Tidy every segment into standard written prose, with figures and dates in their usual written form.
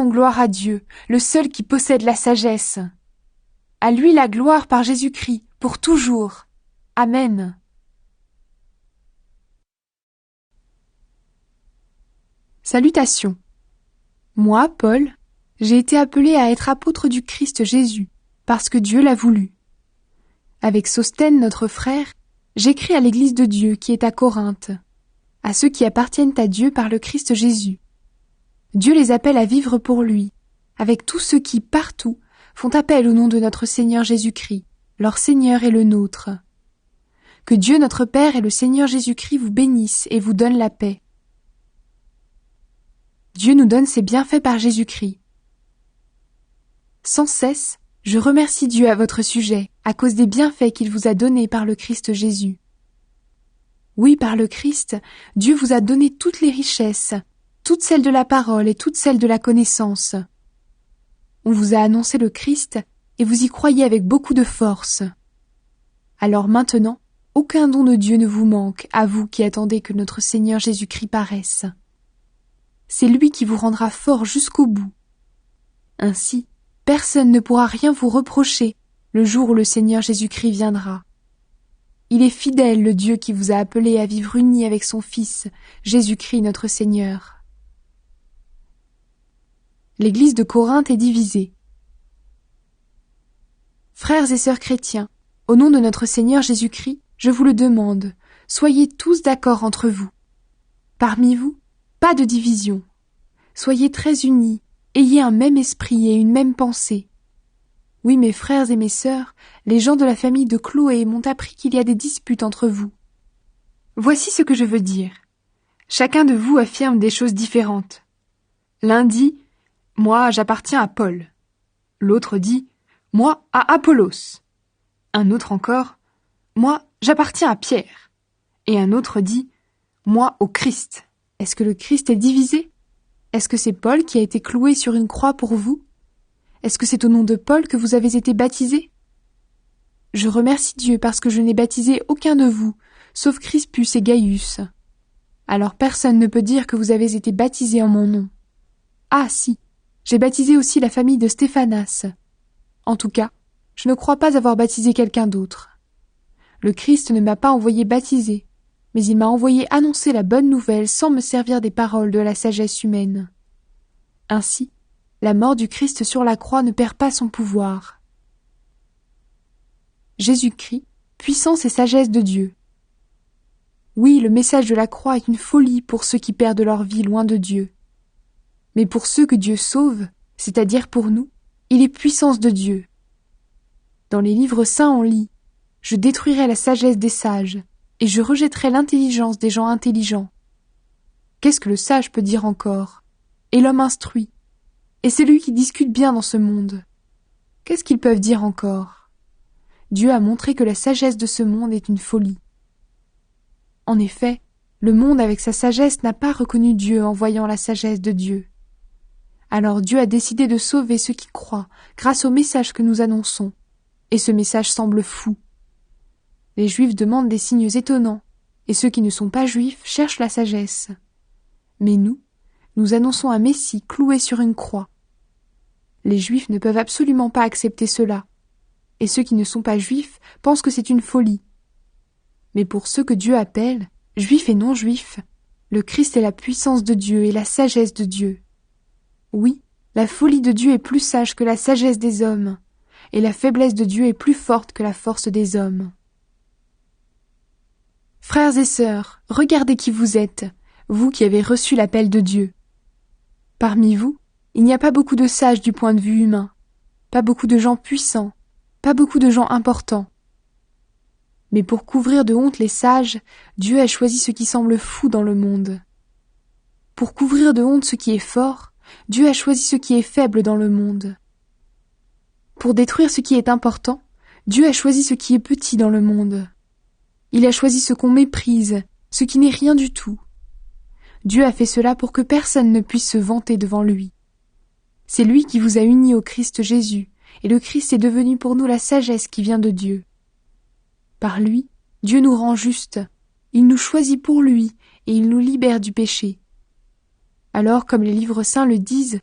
Rendons gloire à Dieu, le seul qui possède la sagesse. À lui la gloire par Jésus-Christ, pour toujours. Amen. Salutations. Moi, Paul, j'ai été appelé à être apôtre du Christ Jésus, parce que Dieu l'a voulu. Avec Sosthène, notre frère, j'écris à l'Église de Dieu qui est à Corinthe, à ceux qui appartiennent à Dieu par le Christ Jésus. Dieu les appelle à vivre pour lui, avec tous ceux qui, partout, font appel au nom de notre Seigneur Jésus-Christ, leur Seigneur et le nôtre. Que Dieu notre Père et le Seigneur Jésus-Christ vous bénissent et vous donnent la paix. Dieu nous donne ses bienfaits par Jésus-Christ. Sans cesse, je remercie Dieu à votre sujet, à cause des bienfaits qu'il vous a donnés par le Christ Jésus. Oui, par le Christ, Dieu vous a donné toutes les richesses, toutes celles de la parole et toutes celles de la connaissance. On vous a annoncé le Christ, et vous y croyez avec beaucoup de force. Alors maintenant, aucun don de Dieu ne vous manque, à vous qui attendez que notre Seigneur Jésus-Christ paraisse. C'est lui qui vous rendra fort jusqu'au bout. Ainsi, personne ne pourra rien vous reprocher le jour où le Seigneur Jésus-Christ viendra. Il est fidèle, le Dieu qui vous a appelé à vivre unis avec son Fils, Jésus-Christ notre Seigneur. L'Église de Corinthe est divisée. Frères et sœurs chrétiens, au nom de notre Seigneur Jésus-Christ, je vous le demande, soyez tous d'accord entre vous. Parmi vous, pas de division. Soyez très unis, ayez un même esprit et une même pensée. Oui, mes frères et mes sœurs, les gens de la famille de Chloé m'ont appris qu'il y a des disputes entre vous. Voici ce que je veux dire. Chacun de vous affirme des choses différentes. L'un dit « Moi, j'appartiens à Paul ». L'autre dit « Moi, à Apollos ». Un autre encore « Moi, j'appartiens à Pierre ». Et un autre dit « Moi, au Christ ». Est-ce que le Christ est divisé? Est-ce que c'est Paul qui a été cloué sur une croix pour vous? Est-ce que c'est au nom de Paul que vous avez été baptisés? Je remercie Dieu parce que je n'ai baptisé aucun de vous, sauf Crispus et Gaius. Alors personne ne peut dire que vous avez été baptisés en mon nom. Ah si, j'ai baptisé aussi la famille de Stéphanas. En tout cas, je ne crois pas avoir baptisé quelqu'un d'autre. Le Christ ne m'a pas envoyé baptiser, mais il m'a envoyé annoncer la bonne nouvelle sans me servir des paroles de la sagesse humaine. Ainsi, la mort du Christ sur la croix ne perd pas son pouvoir. Jésus-Christ, puissance et sagesse de Dieu. Oui, le message de la croix est une folie pour ceux qui perdent leur vie loin de Dieu. Mais pour ceux que Dieu sauve, c'est-à-dire pour nous, il est puissance de Dieu. Dans les livres saints on lit « Je détruirai la sagesse des sages, et je rejetterai l'intelligence des gens intelligents. » Qu'est-ce que le sage peut dire encore? Et l'homme instruit? Et celui qui discute bien dans ce monde? Qu'est-ce qu'ils peuvent dire encore? Dieu a montré que la sagesse de ce monde est une folie. En effet, le monde avec sa sagesse n'a pas reconnu Dieu en voyant la sagesse de Dieu. Alors Dieu a décidé de sauver ceux qui croient grâce au message que nous annonçons, et ce message semble fou. Les Juifs demandent des signes étonnants, et ceux qui ne sont pas Juifs cherchent la sagesse. Mais nous annonçons un Messie cloué sur une croix. Les Juifs ne peuvent absolument pas accepter cela, et ceux qui ne sont pas Juifs pensent que c'est une folie. Mais pour ceux que Dieu appelle, Juifs et non-Juifs, le Christ est la puissance de Dieu et la sagesse de Dieu. Oui, la folie de Dieu est plus sage que la sagesse des hommes, et la faiblesse de Dieu est plus forte que la force des hommes. Frères et sœurs, regardez qui vous êtes, vous qui avez reçu l'appel de Dieu. Parmi vous, il n'y a pas beaucoup de sages du point de vue humain, pas beaucoup de gens puissants, pas beaucoup de gens importants. Mais pour couvrir de honte les sages, Dieu a choisi ce qui semble fou dans le monde. Pour couvrir de honte ce qui est fort, Dieu a choisi ce qui est faible dans le monde. Pour détruire ce qui est important, Dieu a choisi ce qui est petit dans le monde. Il a choisi ce qu'on méprise, ce qui n'est rien du tout. Dieu a fait cela pour que personne ne puisse se vanter devant lui. C'est lui qui vous a unis au Christ Jésus, et le Christ est devenu pour nous la sagesse qui vient de Dieu. Par lui, Dieu nous rend justes, il nous choisit pour lui, et il nous libère du péché. Alors, comme les livres saints le disent,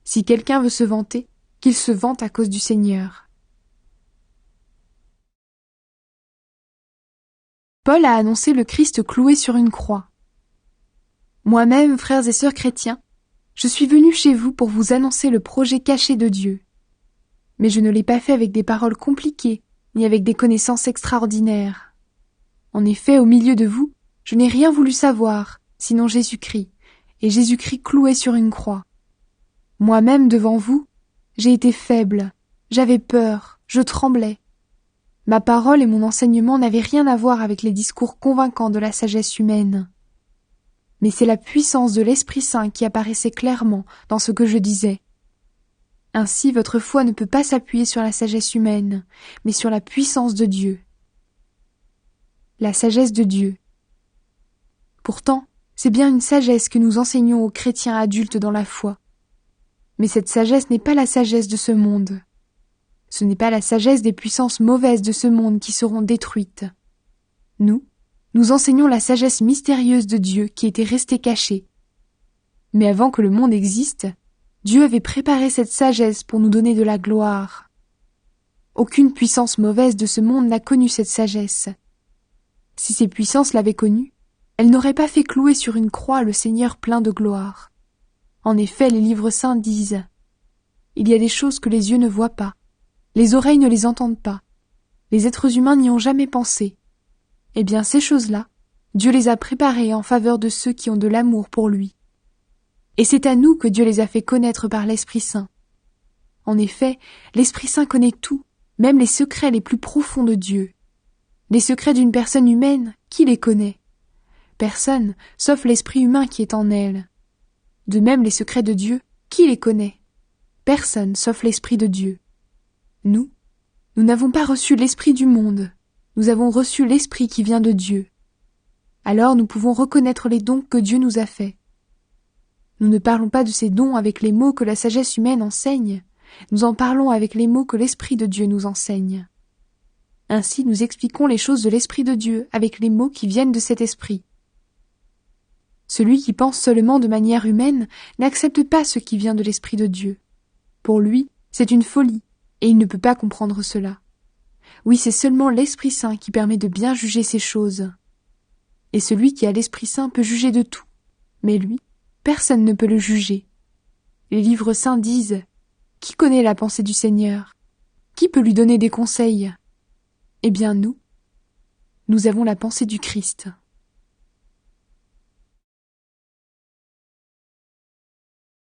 Si quelqu'un veut se vanter, qu'il se vante à cause du Seigneur. Paul a annoncé le Christ cloué sur une croix. Moi-même, frères et sœurs chrétiens, je suis venu chez vous pour vous annoncer le projet caché de Dieu. Mais je ne l'ai pas fait avec des paroles compliquées, ni avec des connaissances extraordinaires. En effet, au milieu de vous, je n'ai rien voulu savoir, sinon Jésus-Christ, et Jésus-Christ cloué sur une croix. Moi-même, devant vous, j'ai été faible, j'avais peur, je tremblais. Ma parole et mon enseignement n'avaient rien à voir avec les discours convaincants de la sagesse humaine. Mais c'est la puissance de l'Esprit Saint qui apparaissait clairement dans ce que je disais. Ainsi, votre foi ne peut pas s'appuyer sur la sagesse humaine, mais sur la puissance de Dieu. La sagesse de Dieu. Pourtant, c'est bien une sagesse que nous enseignons aux chrétiens adultes dans la foi. Mais cette sagesse n'est pas la sagesse de ce monde. Ce n'est pas la sagesse des puissances mauvaises de ce monde qui seront détruites. Nous enseignons la sagesse mystérieuse de Dieu qui était restée cachée. Mais avant que le monde existe, Dieu avait préparé cette sagesse pour nous donner de la gloire. Aucune puissance mauvaise de ce monde n'a connu cette sagesse. Si ces puissances l'avaient connue, elles n'auraient pas fait clouer sur une croix le Seigneur plein de gloire. En effet, les livres saints disent « Il y a des choses que les yeux ne voient pas, les oreilles ne les entendent pas, les êtres humains n'y ont jamais pensé. Eh bien, ces choses-là, Dieu les a préparées en faveur de ceux qui ont de l'amour pour lui. Et c'est à nous que Dieu les a fait connaître par l'Esprit Saint. En effet, l'Esprit Saint connaît tout, même les secrets les plus profonds de Dieu. Les secrets d'une personne humaine, qui les connaît? Personne, sauf l'esprit humain qui est en elle. De même, les secrets de Dieu, qui les connaît? Personne, sauf l'Esprit de Dieu. Nous n'avons pas reçu l'Esprit du monde, nous avons reçu l'Esprit qui vient de Dieu. Alors nous pouvons reconnaître les dons que Dieu nous a faits. Nous ne parlons pas de ces dons avec les mots que la sagesse humaine enseigne, nous en parlons avec les mots que l'Esprit de Dieu nous enseigne. Ainsi nous expliquons les choses de l'Esprit de Dieu avec les mots qui viennent de cet Esprit. Celui qui pense seulement de manière humaine n'accepte pas ce qui vient de l'Esprit de Dieu. Pour lui, c'est une folie, et il ne peut pas comprendre cela. Oui, c'est seulement l'Esprit Saint qui permet de bien juger ces choses. Et celui qui a l'Esprit Saint peut juger de tout, mais lui, personne ne peut le juger. Les livres saints disent « Qui connaît la pensée du Seigneur? Qui peut lui donner des conseils ?» Eh bien nous avons la pensée du Christ.